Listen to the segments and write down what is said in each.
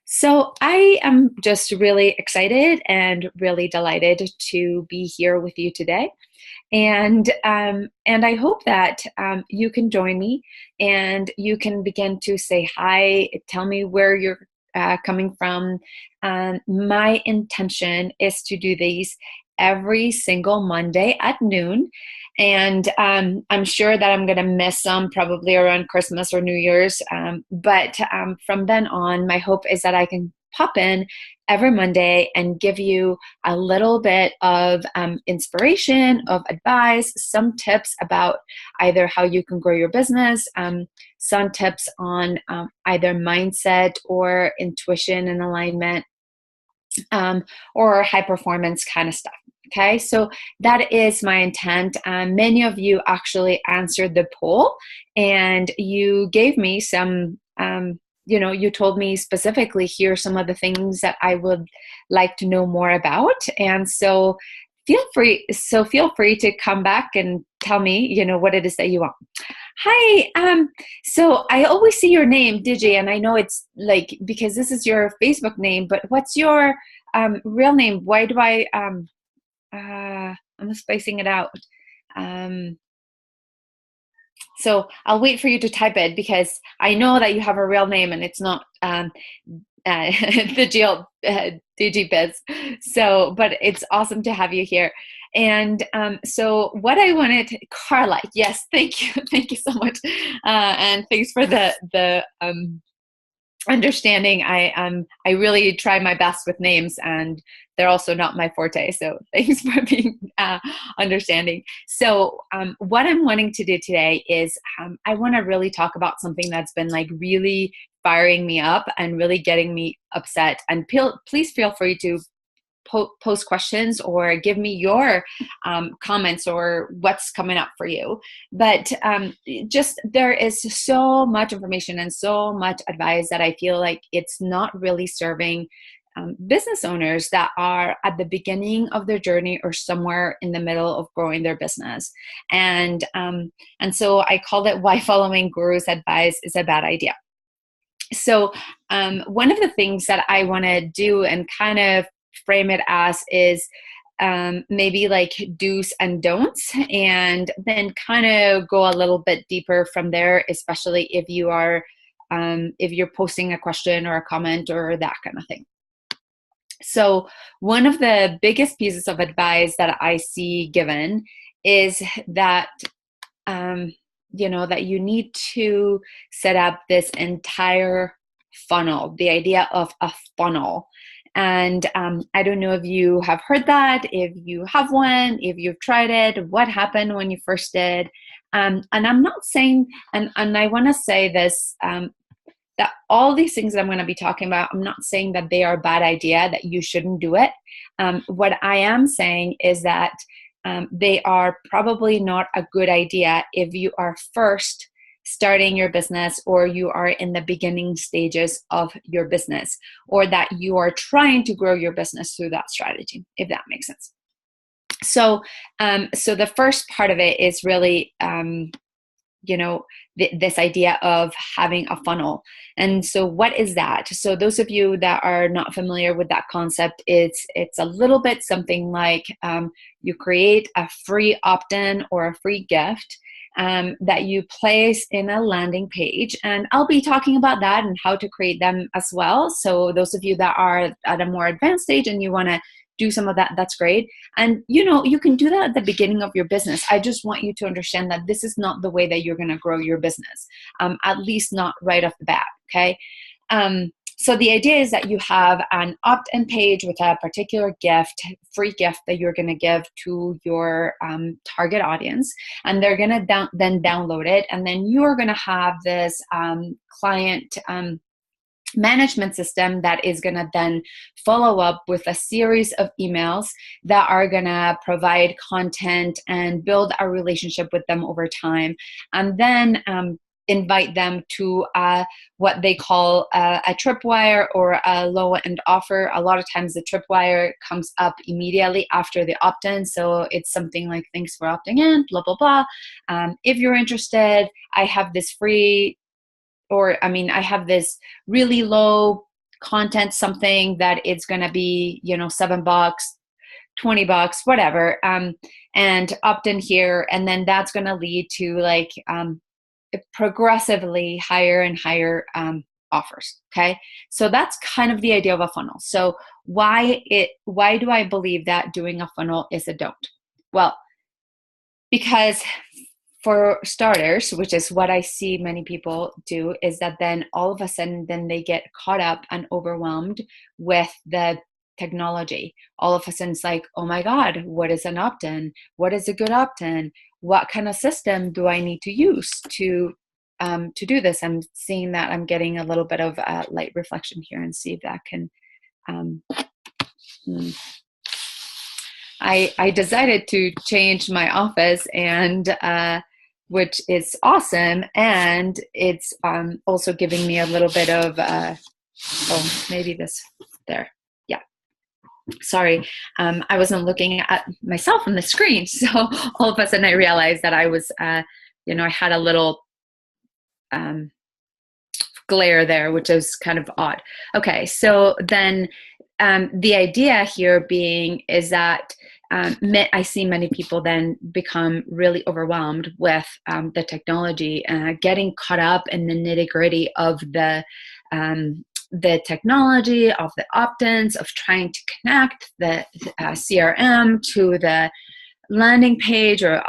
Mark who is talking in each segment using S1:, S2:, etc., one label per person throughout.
S1: So I am just really excited and really delighted to be here with you today, and I hope that you can join me and you can begin to say hi, tell me where you're coming from. My intention is to do these every single Monday at noon. And I'm sure that I'm going to miss some probably around Christmas or New Year's. But from then on, my hope is that I can pop in every Monday and give you a little bit of inspiration, of advice, some tips about either how you can grow your business, some tips on either mindset or intuition and alignment, or high performance kind of stuff. Okay, so that is my intent. Many of you actually answered the poll and you gave me some, you told me specifically here some of the things that I would like to know more about. And so feel free to come back and tell me, what it is that you want. Hi. So I always see your name, Digi, and I know it's like because this is your Facebook name, but what's your real name? Why do I'm spacing it out. Um, so I'll wait for you to type it because I know that you have a real name and it's not the DG Biz. So, but it's awesome to have you here. And so what I wanted, Carla, yes, thank you. Thank you so much. And thanks for the understanding. I really try my best with names, and they're also not my forte. So thanks for being understanding. So what I'm wanting to do today is I want to really talk about something that's been like really firing me up and really getting me upset. And please feel free to post questions or give me your comments or what's coming up for you. But just there is so much information and so much advice that I feel like it's not really serving business owners that are at the beginning of their journey or somewhere in the middle of growing their business. And so I called it Why Following Guru's Advice is a Bad Idea. So one of the things that I want to do and kind of frame it as is maybe like do's and don'ts, and then kind of go a little bit deeper from there, especially if you're posting a question or a comment or that kind of thing. So one of the biggest pieces of advice that I see given is that that you need to set up this entire funnel, the idea of a funnel. And I don't know if you have heard that, if you have one, if you've tried it, what happened when you first did. And I'm not saying, and I want to say this, that all these things that I'm going to be talking about, I'm not saying that they are a bad idea, that you shouldn't do it. What I am saying is that they are probably not a good idea if you are first starting your business, or you are in the beginning stages of your business, or that you are trying to grow your business through that strategy, if that makes sense. So the first part of it is really, this idea of having a funnel. And so what is that? So those of you that are not familiar with that concept, it's a little bit something like you create a free opt-in or a free gift that you place in a landing page. And I'll be talking about that and how to create them as well. So those of you that are at a more advanced stage and you want to do some of that, that's great. And you can do that at the beginning of your business. I just want you to understand that this is not the way that you're going to grow your business, at least not right off the bat, okay? So the idea is that you have an opt-in page with a particular gift, free gift that you're going to give to your target audience, and they're going to then download it, and then you're going to have this client management system that is going to then follow up with a series of emails that are going to provide content and build a relationship with them over time, and then invite them to what they call a tripwire or a low-end offer. A lot of times the tripwire comes up immediately after the opt-in. So it's something like, thanks for opting in, blah, blah, blah. If you're interested, I have this free, I have this really low content something that it's going to be, you know, $7, $20, whatever, and opt in here. And then that's going to lead to like progressively higher and higher offers. Okay. So that's kind of the idea of a funnel. So why do I believe that doing a funnel is a don't? Well, because for starters, which is what I see many people do, is that then all of a sudden then they get caught up and overwhelmed with the technology. All of a sudden it's like, oh my God, what is an opt-in? What is a good opt-in? What kind of system do I need to use to do this? I'm seeing that I'm getting a little bit of light reflection here, and see if that can I decided to change my office, and which is awesome, and it's also giving me a little bit of oh, maybe this there. Yeah, sorry, I wasn't looking at myself on the screen, so all of a sudden I realized that I was you know, I had a little glare there, which is kind of odd. Okay, so then the idea here being is that I see many people then become really overwhelmed with the technology, getting caught up in the nitty-gritty of the technology, of the opt-ins, of trying to connect the CRM to the landing page or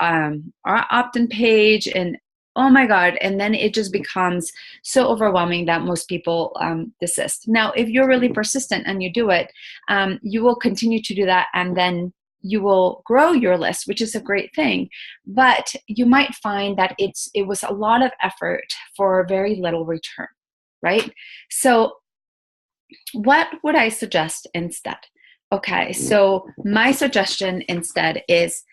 S1: opt-in page, and oh my God. And then it just becomes so overwhelming that most people desist. Now, if you're really persistent and you do it, you will continue to do that, and then you will grow your list, which is a great thing. But you might find that it was a lot of effort for very little return, right? So what would I suggest instead? Okay, so my suggestion instead is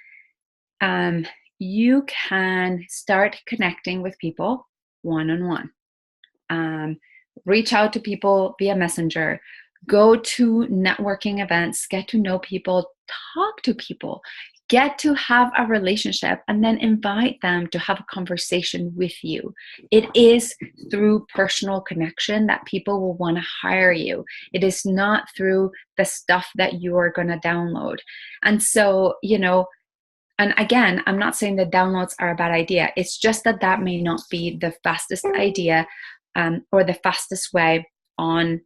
S1: you can start connecting with people one-on-one. Reach out to people via Messenger. Go to networking events. Get to know people. Talk to people. Get to have a relationship, and then invite them to have a conversation with you. It is through personal connection that people will want to hire you. It is not through the stuff that you are going to download. And so, you know, and again, I'm not saying that downloads are a bad idea. It's just that that may not be the fastest idea or the fastest way on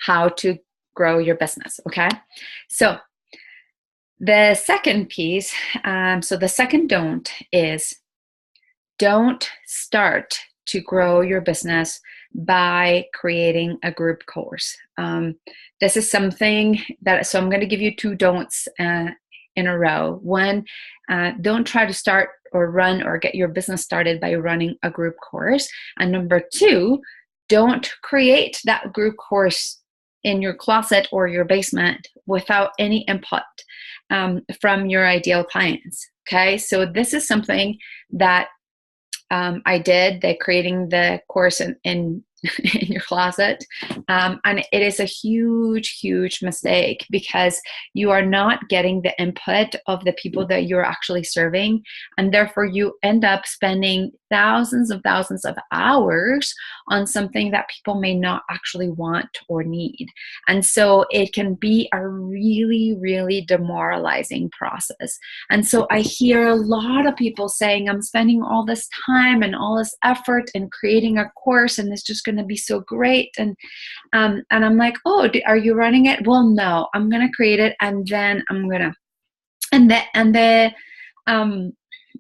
S1: how to grow your business, okay? So the second piece, so the second don't is don't start to grow your business by creating a group course. This is something that, so I'm going to give you two don'ts in a row. One, don't try to start or run or get your business started by running a group course. And number two, don't create that group course in your closet or your basement without any input from your ideal clients. Okay, so this is something that I did, creating the course in your closet. And it is a huge, huge mistake, because you are not getting the input of the people that you're actually serving. And therefore you end up spending thousands of hours on something that people may not actually want or need. And so it can be a really, really demoralizing process. And so I hear a lot of people saying, I'm spending all this time and all this effort in creating a course, and it's just going to be so great. And I'm like, oh, are you running it? Well, no, I'm going to create it, and then I'm going to,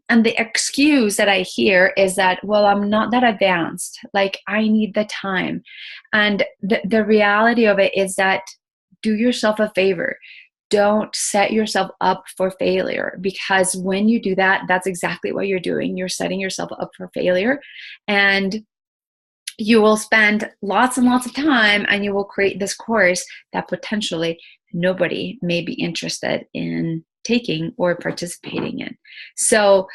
S1: and the excuse that I hear is that, well, I'm not that advanced. Like, I need the time. And the reality of it is that, do yourself a favor. Don't set yourself up for failure, because when you do that, that's exactly what you're doing. You're setting yourself up for failure, and you will spend lots and lots of time, and you will create this course that potentially nobody may be interested in taking or participating in. So,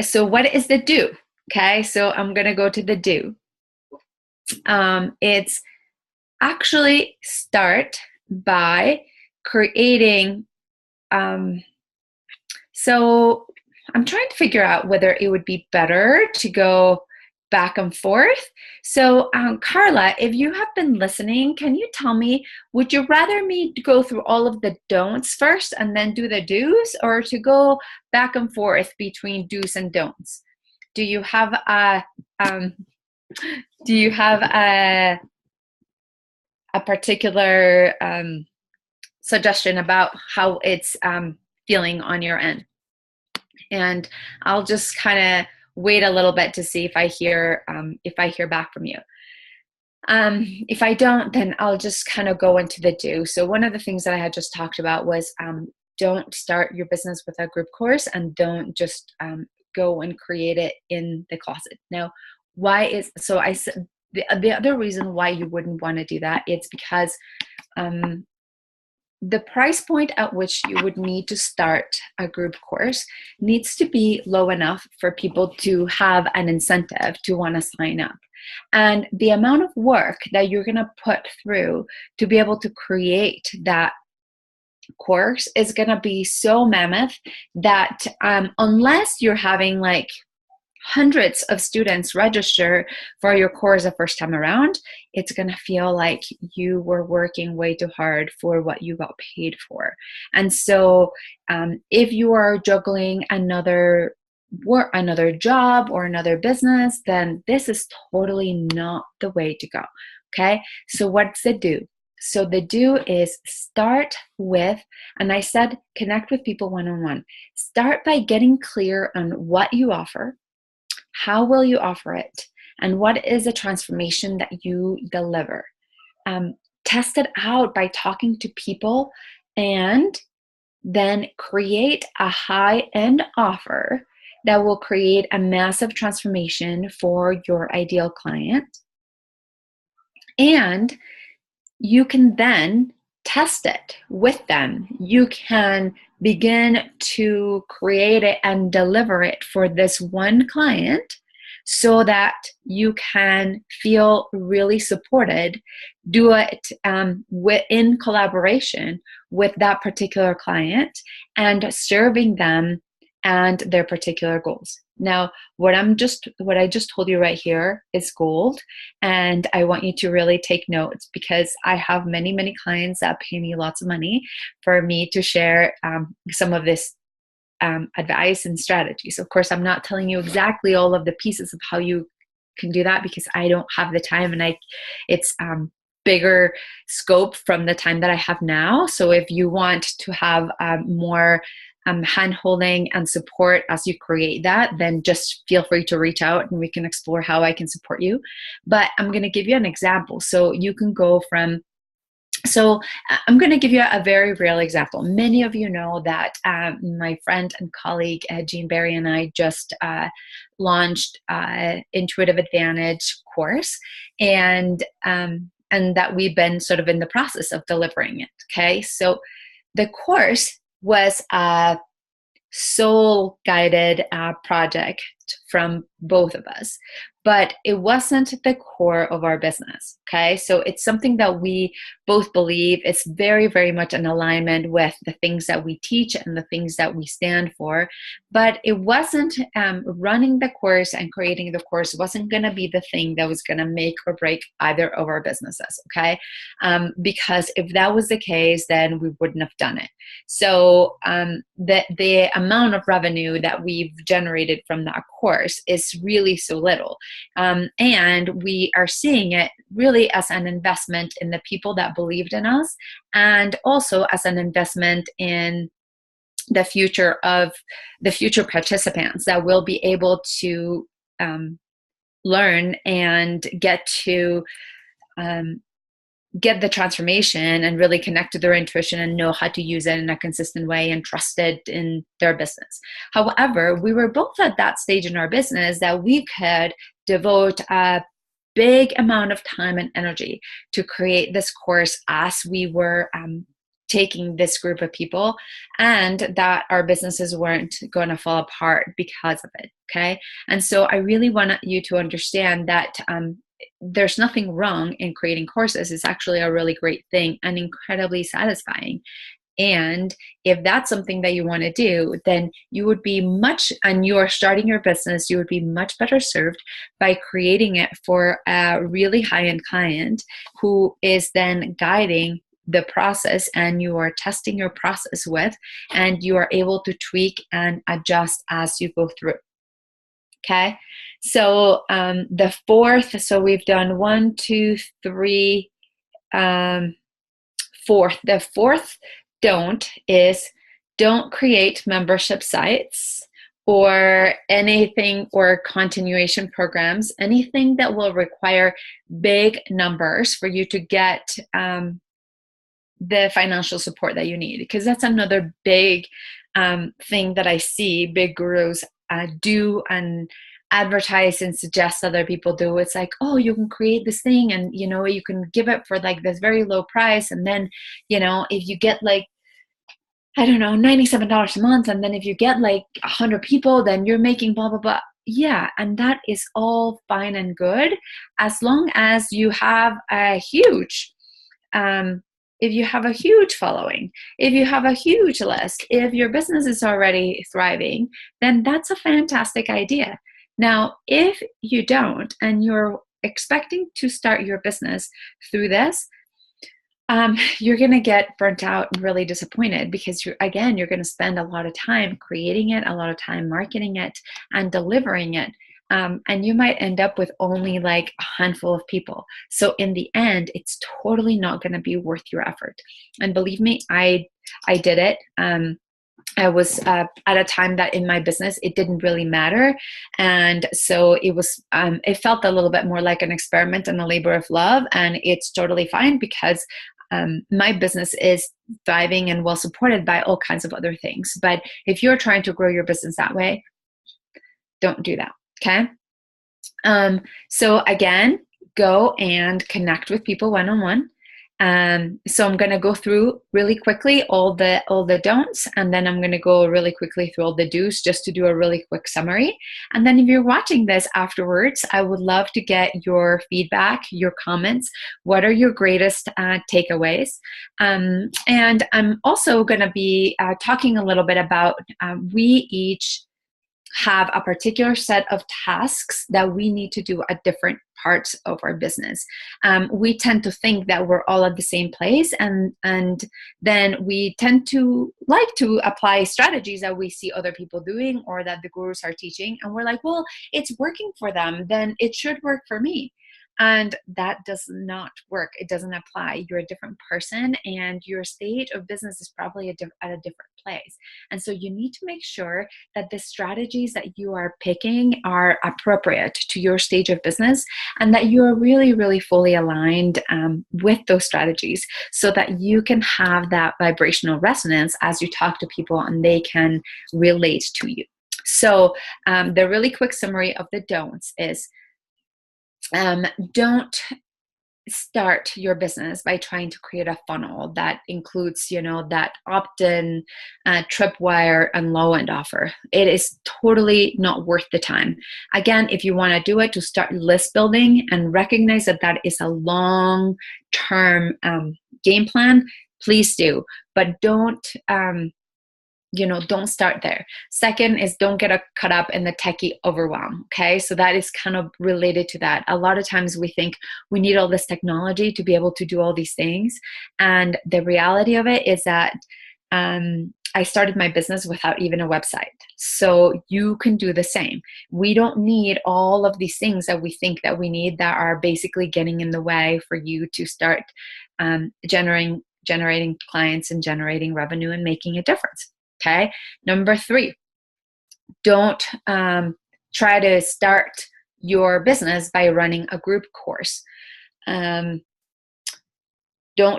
S1: so what is the do? Okay, so I'm going to go to the do. It's actually start by creating, so I'm trying to figure out whether it would be better to go back and forth. So, Carla, if you have been listening, can you tell me, would you rather me go through all of the don'ts first and then do the do's, or to go back and forth between do's and don'ts? Do you have a um, do you have a particular suggestion about how it's feeling on your end? And I'll just kind of wait a little bit to see if I hear back from you. If I don't, then I'll just kind of go into the do. So one of the things that I had just talked about was don't start your business with a group course, and don't just go and create it in the closet. Now, why is so? I said the other reason why you wouldn't want to do that, it's because the price point at which you would need to start a group course needs to be low enough for people to have an incentive to want to sign up. And the amount of work that you're going to put through to be able to create that course is going to be so mammoth that unless you're having like hundreds of students register for your course the first time around, it's going to feel like you were working way too hard for what you got paid for. And so if you are juggling another job or another business, then this is totally not the way to go. Okay, so what's the do? So the do is start with, and I said connect with people one-on-one. Start by getting clear on what you offer, how will you offer it, and what is the transformation that you deliver. Test it out by talking to people, and then create a high-end offer that will create a massive transformation for your ideal client. And you can then test it with them. You can begin to create it and deliver it for this one client so that you can feel really supported. Do it in collaboration with that particular client and serving them and their particular goals. Now, what I just told you right here is gold, and I want you to really take notes, because I have many, many clients that pay me lots of money for me to share some of this advice and strategies. Of course, I'm not telling you exactly all of the pieces of how you can do that, because I don't have the time, and it's bigger scope from the time that I have now. So if you want to have more hand-holding and support as you create that, then just feel free to reach out and we can explore how I can support you. But I'm going to give you an example. So you can go from, so I'm going to give you a very real example. Many of you know that my friend and colleague Jean Barry and I just launched Intuitive Advantage course, and that we've been sort of in the process of delivering it. Okay, so the course was a soul-guided project from both of us, but it wasn't the core of our business. Okay, so it's something that we both believe is very, very much in alignment with the things that we teach and the things that we stand for. But it wasn't running the course and creating the course wasn't going to be the thing that was going to make or break either of our businesses. Okay, because if that was the case, then we wouldn't have done it. So the amount of revenue that we've generated from that course is really so little. And we are seeing it really as an investment in the people that believed in us, and also as an investment in the future participants that will be able to learn and get to get the transformation and really connect to their intuition and know how to use it in a consistent way and trust it in their business. However, we were both at that stage in our business that we could devote a big amount of time and energy to create this course as we were taking this group of people, and that our businesses weren't going to fall apart because of it. Okay, and so I really want you to understand that there's nothing wrong in creating courses. It's actually a really great thing and incredibly satisfying. And if that's something that you want to do, then you would be and you are starting your business, you would be much better served by creating it for a really high-end client who is then guiding the process, and you are testing your process with, and you are able to tweak and adjust as you go through. Okay. So the fourth, so we've done 1, 2, 3, fourth. The fourth don't create membership sites or anything, or continuation programs, anything that will require big numbers for you to get the financial support that you need. Because that's another big thing that I see big gurus do and advertise and suggest other people do. It's like, oh, you can create this thing and, you know, you can give it for like this very low price. And then, you know, if you get like, I don't know, $97 a month, and then if you get like 100 people, then you're making blah, blah, blah. Yeah, and that is all fine and good as long as you have a huge, if you have a huge following, if you have a huge list, if your business is already thriving, then that's a fantastic idea. Now, if you don't, and you're expecting to start your business through this, you're going to get burnt out and really disappointed, because you're going to spend a lot of time creating it, a lot of time marketing it and delivering it. And you might end up with only like a handful of people. So in the end, it's totally not going to be worth your effort. And believe me, I did it. I was at a time that in my business, it didn't really matter. And so it was, it felt a little bit more like an experiment and a labor of love. And it's totally fine, because my business is thriving and well supported by all kinds of other things. But if you're trying to grow your business that way, don't do that. Okay. So again, go and connect with people one-on-one. So I'm going to go through really quickly all the don'ts, and then I'm going to go really quickly through all the do's, just to do a really quick summary. And then if you're watching this afterwards, I would love to get your feedback, your comments. What are your greatest takeaways? And I'm also going to be talking a little bit about we each have a particular set of tasks that we need to do at different parts of our business. We tend to think that we're all at the same place, and then we tend to like to apply strategies that we see other people doing or that the gurus are teaching, and we're like, well, it's working for them, then it should work for me. And that does not work. It doesn't apply. You're a different person, and your stage of business is probably at a different place. And so you need to make sure that the strategies that you are picking are appropriate to your stage of business, and that you are really, really fully aligned with those strategies, so that you can have that vibrational resonance as you talk to people and they can relate to you. So the really quick summary of the don'ts is, don't start your business by trying to create a funnel that includes, that opt-in, tripwire, and low-end offer. It is totally not worth the time. Again, if you want to do it, to start list building and recognize that that is a long-term game plan, please do. But don't start there. Second is, don't get caught up in the techie overwhelm. Okay. So that is kind of related to that. A lot of times we think we need all this technology to be able to do all these things. And the reality of it is that I started my business without even a website. So you can do the same. We don't need all of these things that we think that we need, that are basically getting in the way for you to start generating clients and generating revenue and making a difference. Okay. Number 3, don't try to start your business by running a group course. Don't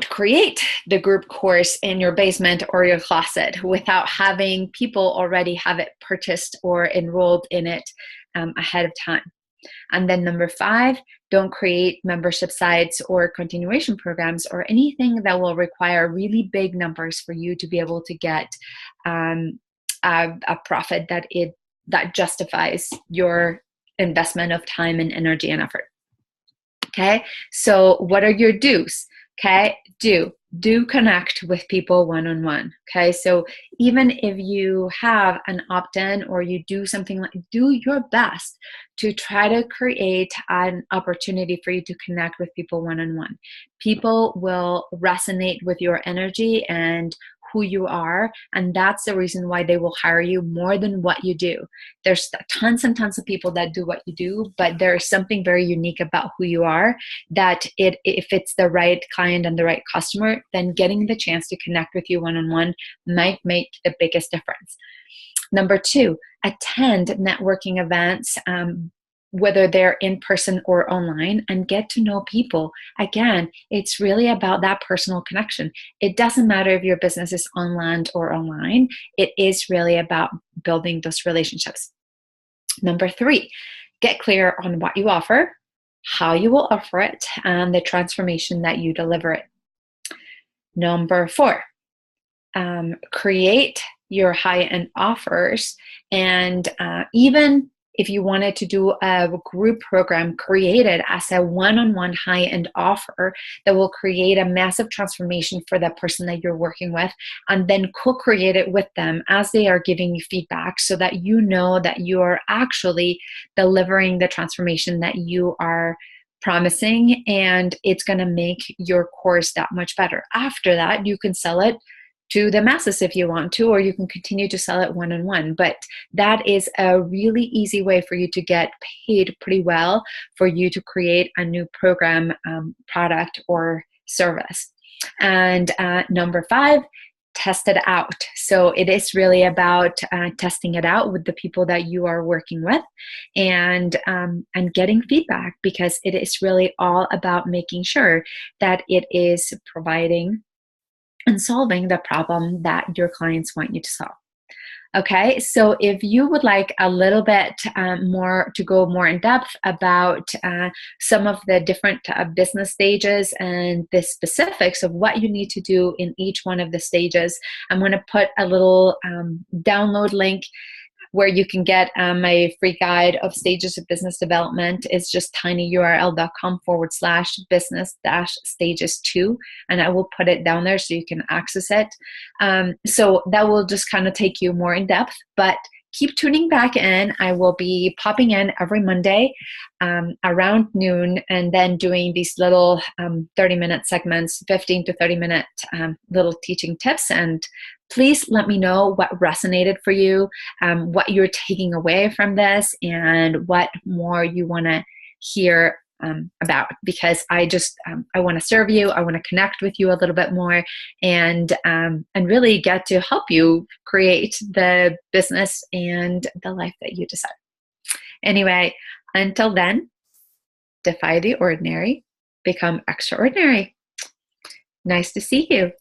S1: create the group course in your basement or your closet without having people already have it purchased or enrolled in it ahead of time. And then number 5, don't create membership sites or continuation programs or anything that will require really big numbers for you to be able to get a profit that justifies your investment of time and energy and effort. Okay, so what are your do's? Okay, do do connect with people one-on-one. Okay, so even if you have an opt-in or you do something like, do your best to try to create an opportunity for you to connect with people one-on-one. People will resonate with your energy and who you are, and that's the reason why they will hire you more than what you do. There's tons and tons of people that do what you do, but there is something very unique about who you are that if it's the right client and the right customer, then getting the chance to connect with you one-on-one might make the biggest difference. Number 2, attend networking events, whether they're in person or online, and get to know people. Again, it's really about that personal connection. It doesn't matter if your business is on land or online. It is really about building those relationships. Number 3, get clear on what you offer, how you will offer it, and the transformation that you deliver it. Number 4, create your high-end offers, and even if you wanted to do a group program, create it as a one-on-one high-end offer that will create a massive transformation for the person that you're working with, and then co-create it with them as they are giving you feedback so that you know that you are actually delivering the transformation that you are promising, and it's going to make your course that much better. After that, you can sell it to the masses if you want to, or you can continue to sell it one-on-one. But that is a really easy way for you to get paid pretty well for you to create a new program, product, or service. And number 5, test it out. So it is really about testing it out with the people that you are working with, and getting feedback, because it is really all about making sure that it is providing and solving the problem that your clients want you to solve. Okay, so if you would like a little bit more to go more in depth about some of the different business stages and the specifics of what you need to do in each one of the stages, I'm going to put a little download link where you can get my free guide of stages of business development. Is just tinyurl.com/business-stages2, and I will put it down there so you can access it. So that will just kind of take you more in depth, but keep tuning back in. I will be popping in every Monday around noon, and then doing these little 30-minute segments, 15 to 30-minute little teaching tips. And please let me know what resonated for you, what you're taking away from this, and what more you want to hear about, because I want to serve you. I want to connect with you a little bit more, and really get to help you create the business and the life that you desire. Anyway, until then, defy the ordinary, become extraordinary. Nice to see you.